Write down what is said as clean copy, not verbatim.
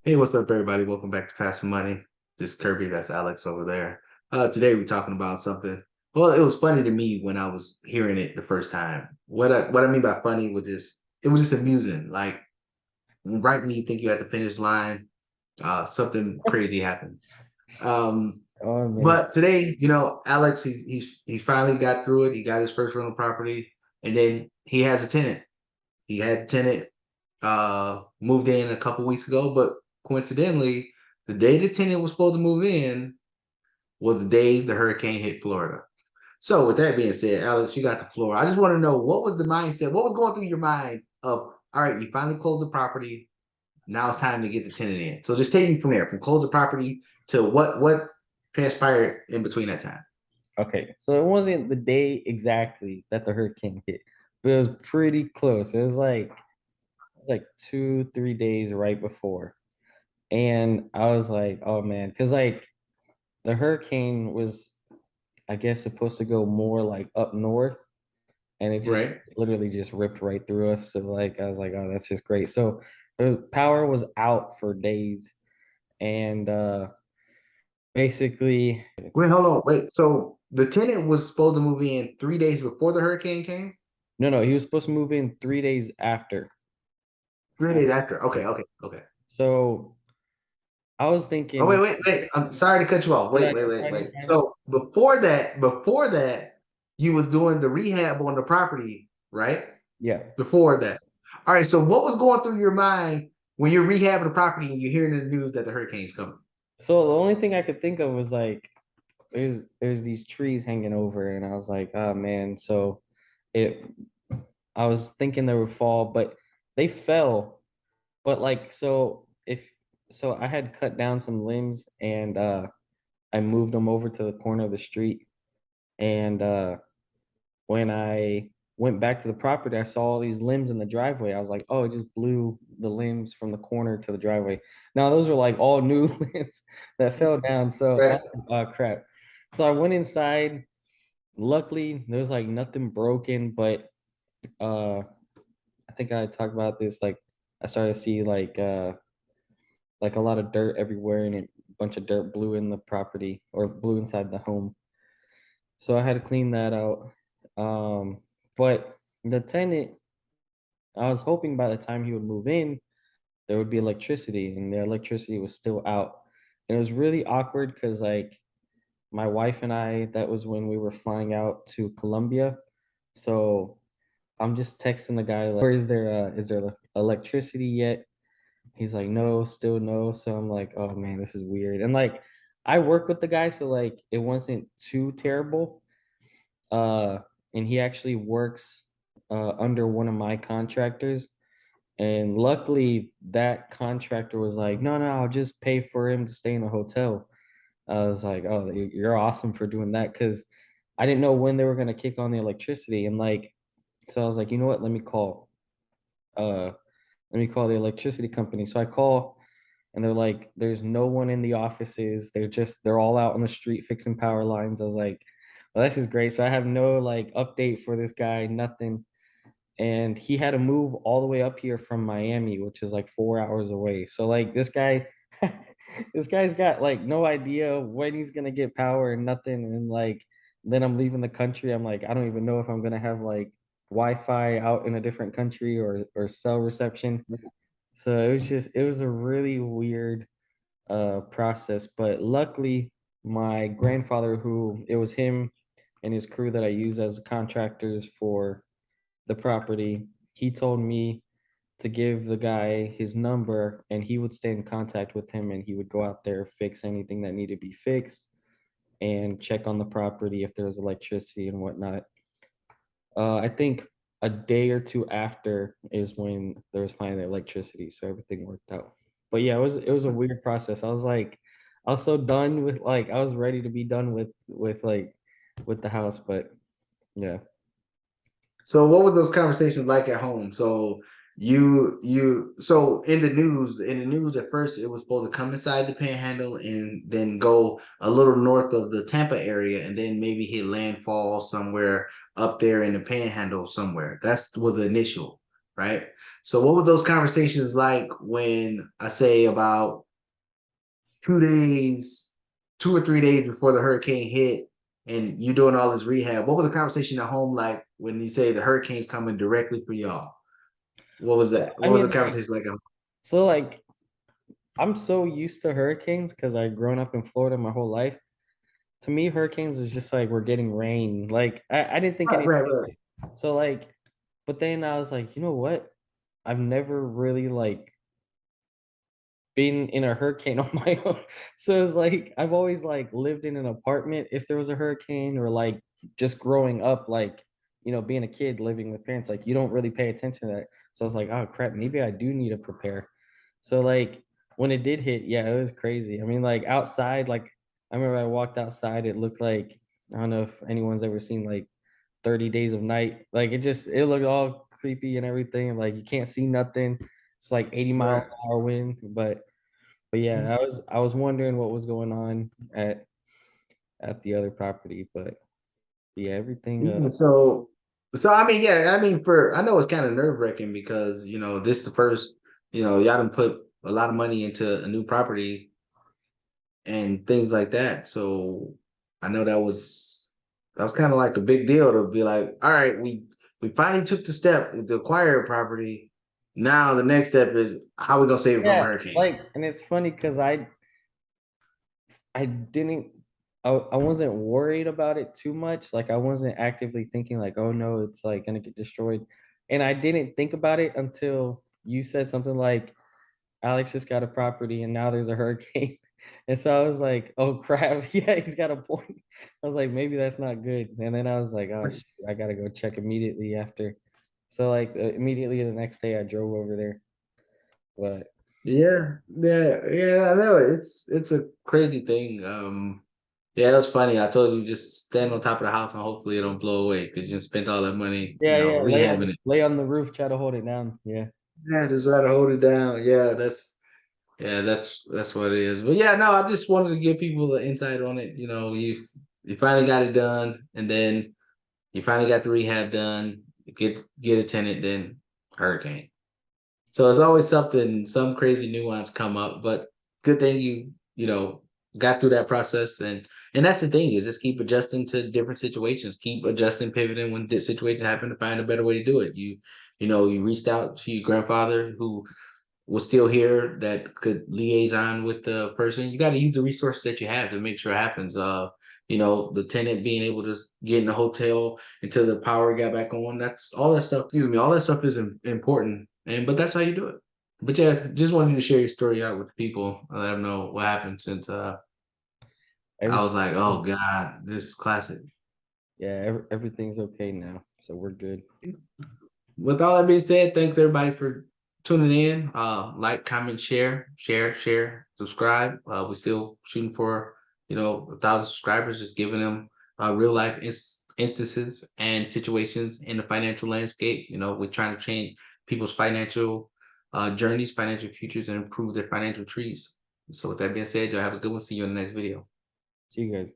Hey, what's up, everybody? Welcome back to Pass the Money. This is Kirby, that's Alex over there. Today we're talking about something. Well, it was funny to me when I was hearing it the first time. What I mean by funny was just it was just amusing. Like right when you think you're at the finish line, something crazy happens. Um, Oh man. but today, Alex, he finally got through it. He got his first rental property, and then he has a tenant. He had a tenant moved in a couple weeks ago, but coincidentally, the day the tenant was supposed to move in was the day the hurricane hit Florida. So with that being said, Alex, you got the floor. I just want to know what was the mindset, what was going through your mind of all right, you finally closed the property. Now it's time to get the tenant in. So just take me from there, from close the property to what transpired in between that time. Okay, so it wasn't the day exactly that the hurricane hit, but it was pretty close. It was like 2, 3 days right before. And I was like, oh man, because like the hurricane was, I guess, supposed to go more like up north, and it just Right. literally just ripped right through us. So like I was like, oh, that's just great. So there was power was out for days, and basically Wait, hold on. Wait. So the tenant was supposed to move in 3 days before the hurricane came? no, he was supposed to move in 3 days after. 3 days after. Yeah. Okay, okay, okay. So I was Oh, thinking, wait. I'm sorry to cut you off. no, no, Wait, wait, you're wait, fine, you're wait. fine. So before that, you was doing the rehab on the property, right? Yeah. Before that. All right. So what was going through your mind when you're rehabbing the property and you're hearing in the news that the hurricane's coming? So the only thing I could think of was like there's these trees hanging over, and I was like, oh man. So it I was thinking they would fall, but they fell. But like so I had cut down some limbs and I moved them over to the corner of the street. And when I went back to the property, I saw all these limbs in the driveway. I was like, oh, it just blew the limbs from the corner to the driveway. Now those were like all new limbs that fell down. So I Right. was like, oh crap. So I went inside. Luckily, there was like nothing broken, but uh I think I talked about this. Like I started to see like a lot of dirt everywhere, and a bunch of dirt blew in the property or blew inside the home. So I had to clean that out. But the tenant, I was hoping by the time he would move in, there would be electricity, and the electricity was still out. And it was really awkward because, like, my wife and I, that was when we were flying out to Colombia. So I'm just texting the guy, like, where is there electricity yet? He's like, no, still no. So I'm like, oh man, this is weird. And like, I work with the guy, so like, it wasn't too terrible. Uh, and he actually works under one of my contractors. And luckily, that contractor was like, no, no, I'll just pay for him to stay in a hotel. I was like, oh, you're awesome for doing that because I didn't know when they were gonna kick on the electricity. And like, so I was like, you know what? Uh, let me call the electricity company. So I call and they're like, there's no one in the offices. They're all out on the street fixing power lines. I was like, well, this is great. So I have no like update for this guy, nothing. And he had to move all the way up here from Miami, which is like 4 hours away. So like this guy, this guy's got like no idea when he's gonna get power and nothing. And like then I'm leaving the country. I'm like, I don't even know if I'm gonna have like Wi-Fi out in a different country or cell reception. So it was a really weird process. But luckily, my grandfather, who it was him and his crew that I use as contractors for the property, he told me to give the guy his number and he would stay in contact with him and he would go out there, fix anything that needed to be fixed and check on the property if there was electricity and whatnot. I think a day or two after is when there was finally electricity, so everything worked out. But yeah, it was a weird process. I was so done with like I was ready to be done with like with the house, but yeah. So what was those conversations like at home? So so in the news at first it was supposed to come inside the panhandle and then go a little north of the Tampa area and then maybe hit landfall somewhere up there in the panhandle somewhere. That's was the initial. right? So what were those conversations like when I say about 2 days, 2 or 3 days before the hurricane hit, and you doing all this rehab? What was the conversation at home like when you say the hurricane's coming directly for y'all? What was that? I What was the mean, like, conversation like? so like I'm so used to hurricanes because I've grown up in Florida my whole life. To me, hurricanes is just like we're getting rain. Like I didn't think Right, anything right, of right. it. So like, but then I was like, you know what? I've never really like been in a hurricane on my own. So it's like I've always like lived in an apartment if there was a hurricane, or like just growing up, like being a kid living with parents, like you don't really pay attention to that. So I was like, oh crap, maybe I do need to prepare. So like when it did hit, yeah, it was crazy. I mean, like outside, like I remember I walked outside, it looked like, I don't know if anyone's ever seen like 30 Days of Night. Like it looked all creepy and everything. Like you can't see nothing. It's like 80 mile Right. an hour wind. But yeah, I was wondering what was going on at the other property, but yeah, everything. Yeah, so I mean, yeah, I mean, for I know it's kind of nerve wracking because this the first, y'all done put a lot of money into a new property and things like that. So I know that was kind of like a big deal to be like, all right, we finally took the step to acquire a property. Now the next step is how we gonna save it from a Yeah, hurricane. like, and it's funny because I didn't I wasn't worried about it too much. Like I wasn't actively thinking like, oh no, it's like gonna get destroyed. And I didn't think about it until you said something like Alex just got a property and now there's a hurricane. And so I was like, oh crap, yeah, he's got a point. I was like, maybe that's not good. And then I was like, oh shit, I gotta go check immediately after. So like immediately the next day I drove over there. But Yeah, yeah, yeah. I know it's a crazy thing. Yeah, it was funny. I told you just stand on top of the house and hopefully it don't blow away because you just spent all that money, yeah, yeah, rehabbing it. lay on the roof, try to hold it down. Yeah. Yeah, just let it hold it down. Yeah, that's what it is. But yeah, no, I just wanted to give people the insight on it. You finally got it done, and then you finally got the rehab done. Get a tenant, then hurricane. So it's always something, some crazy nuance come up, but good thing you got through that process, and that's the thing is just keep adjusting to different situations, keep adjusting, pivoting when this situation happen to find a better way to do it. You reached out to your grandfather who was still here that could liaison with the person. You got to use the resources that you have to make sure it happens. The tenant being able to get in the hotel until the power got back on. That's all that stuff. Excuse me, all that stuff is important, but that's how you do it. But yeah, just wanted to share your story out with people and let them know what happened since I was Everything like, oh God, this is classic. yeah, everything's okay now. So we're good. With all that being said, thanks everybody for tuning in. Like, comment, share, subscribe. We're still shooting for 1,000 subscribers, just giving them real life instances and situations in the financial landscape. We're trying to change people's financial journeys, financial futures, and improve their financial trees. So, with that being said, y'all have a good one. See you in the next video. See you guys.